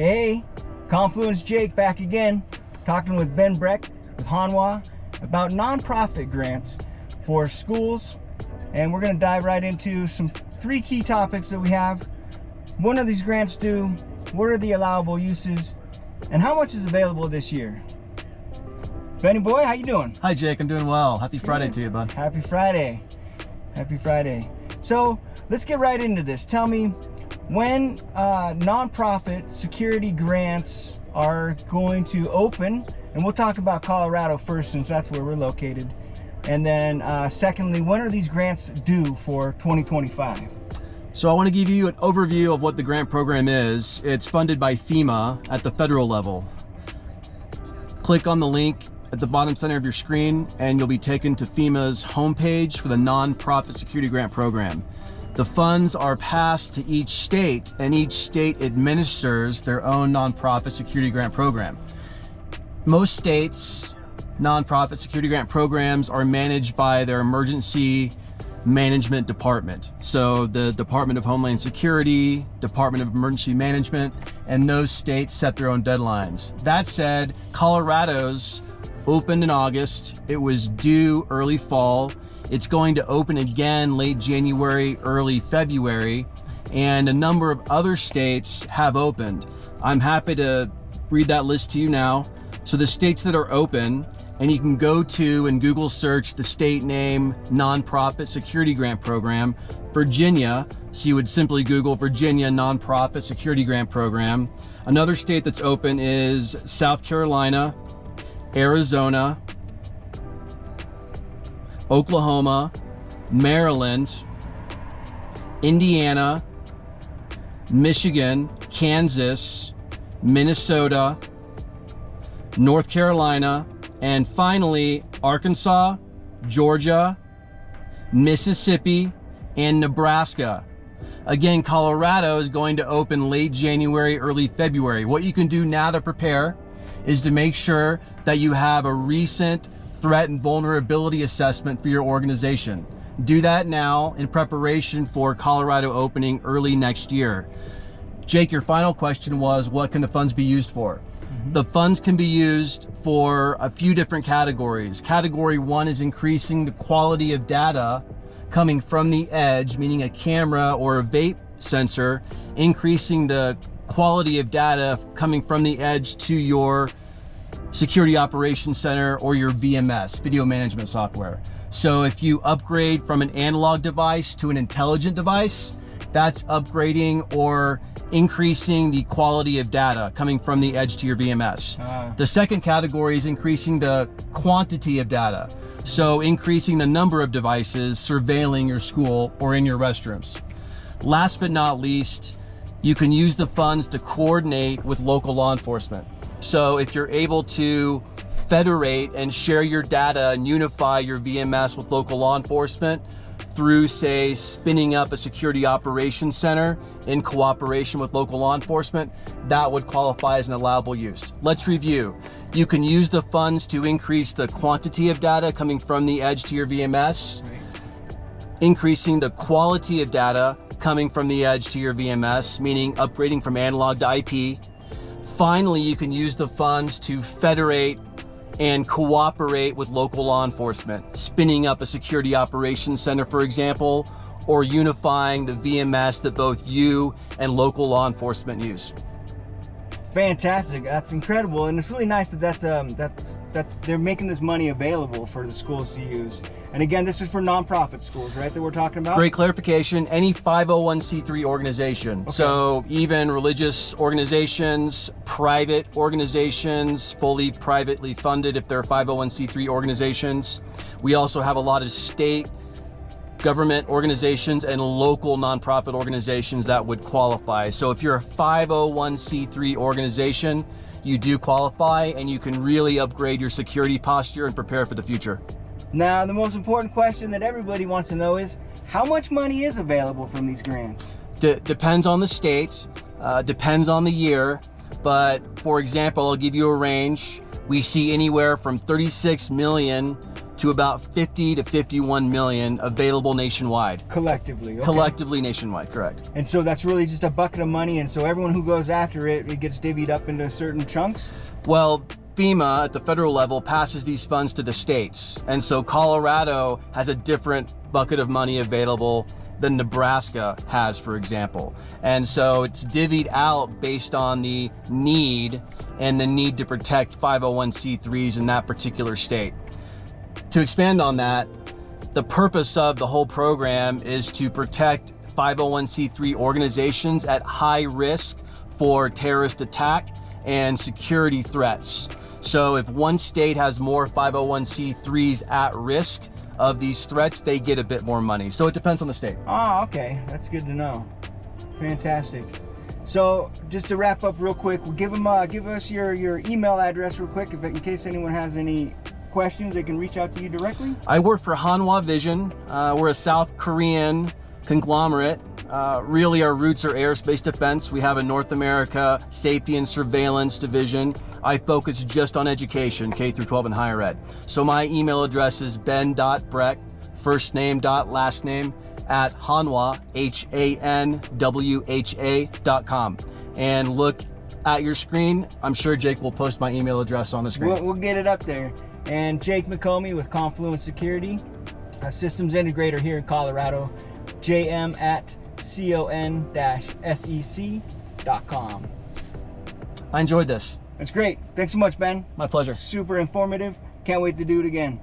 Hey, Confluence Jake back again, talking with Ben Breck with Hanwha about nonprofit grants for schools, and we're going to dive right into three key topics that we have. What do these grants do? What are the allowable uses? And how much is available this year? Benny boy, how you doing? Hi Jake, I'm doing well. Happy Friday to you, bud. Happy Friday. Happy Friday. So let's get right into this. Tell me when nonprofit security grants are going to open, and we'll talk about Colorado first since that's where we're located. And then secondly, when are these grants due for 2025? So I want to give you an overview of what the grant program is. It's funded by FEMA at the federal level. Click on the link at the bottom center of your screen and you'll be taken to FEMA's homepage for the Nonprofit Security Grant Program. The funds are passed to each state, and each state administers their own nonprofit security grant program. Most states' nonprofit security grant programs are managed by their emergency management department. So the Department of Homeland Security, Department of Emergency Management, and those states set their own deadlines. That said, Colorado's opened in August. It was due early fall. It's going to open again late January, early February, and a number of other states have opened. I'm happy to read that list to you now. So the states that are open, and you can go to and Google search the state name Nonprofit Security Grant Program. Virginia, so you would simply Google Virginia Nonprofit Security Grant Program. Another state that's open is South Carolina, Arizona, Oklahoma, Maryland, Indiana, Michigan, Kansas, Minnesota, North Carolina, and finally Arkansas, Georgia, Mississippi, and Nebraska. Again, Colorado is going to open late January, early February. What you can do now to prepare is to make sure that you have a recent threat and vulnerability assessment for your organization. Do that now in preparation for Colorado opening early next year. Jake, your final question was, what can the funds be used for? The funds can be used for a few different categories. Category one is increasing the quality of data coming from the edge, meaning a camera or a vape sensor, increasing the quality of data coming from the edge to your security operations center or your VMS, video management software. So if you upgrade from an analog device to an intelligent device, that's upgrading or increasing the quality of data coming from the edge to your VMS. The second category is increasing the quantity of data. So increasing the number of devices surveilling your school or in your restrooms. Last but not least, you can use the funds to coordinate with local law enforcement. So if you're able to federate and share your data and unify your VMS with local law enforcement through, say, spinning up a security operations center in cooperation with local law enforcement, that would qualify as an allowable use. Let's review. You can use the funds to increase the quantity of data coming from the edge to your VMS, increasing the quality of data coming from the edge to your VMS, meaning upgrading from analog to IP. Finally, you can use the funds to federate and cooperate with local law enforcement, spinning up a security operations center, for example, or unifying the VMS that both you and local law enforcement use. Fantastic, that's incredible, and it's really nice that they're making this money available for the schools to use. And again, this is for nonprofit schools, right, that we're talking about? Great clarification. Any 501c3 organization. Okay. So even religious organizations, private organizations, fully privately funded if they're 501c3 organizations. We also have a lot of state government organizations and local nonprofit organizations that would qualify. So if you're a 501c3 organization, you do qualify, and you can really upgrade your security posture and prepare for the future. Now, the most important question that everybody wants to know is, how much money is available from these grants? Depends on the state, depends on the year, but for example, I'll give you a range. We see anywhere from 36 million to about 50 to 51 million available nationwide. Collectively. Okay. Collectively nationwide, correct. And so that's really just a bucket of money, and so everyone who goes after it, it gets divvied up into certain chunks? Well, FEMA at the federal level passes these funds to the states. And so Colorado has a different bucket of money available than Nebraska has, for example. And so it's divvied out based on the need and the need to protect 501c3s in that particular state. To expand on that, the purpose of the whole program is to protect 501c3 organizations at high risk for terrorist attack and security threats. So if one state has more 501c3s at risk of these threats, they get a bit more money. So it depends on the state. Oh, okay. That's good to know. Fantastic. So just to wrap up real quick, we'll give us your email address real quick in case anyone has any questions, they can reach out to you directly. I work for Hanwha Vision. We're a South Korean conglomerate. Really, our roots are aerospace defense. We have a North America safety and surveillance division. I focus just on education, K through 12 and higher ed. So my email address is ben.breck, first name dot last name, at Hanwha, HANWHA.com. And look at your screen. I'm sure Jake will post my email address on the screen. We'll get it up there. And Jake McComey with Confluent Security, a systems integrator here in Colorado, jm@con-sec.com. I enjoyed this. That's great. Thanks so much, Ben. My pleasure. Super informative. Can't wait to do it again.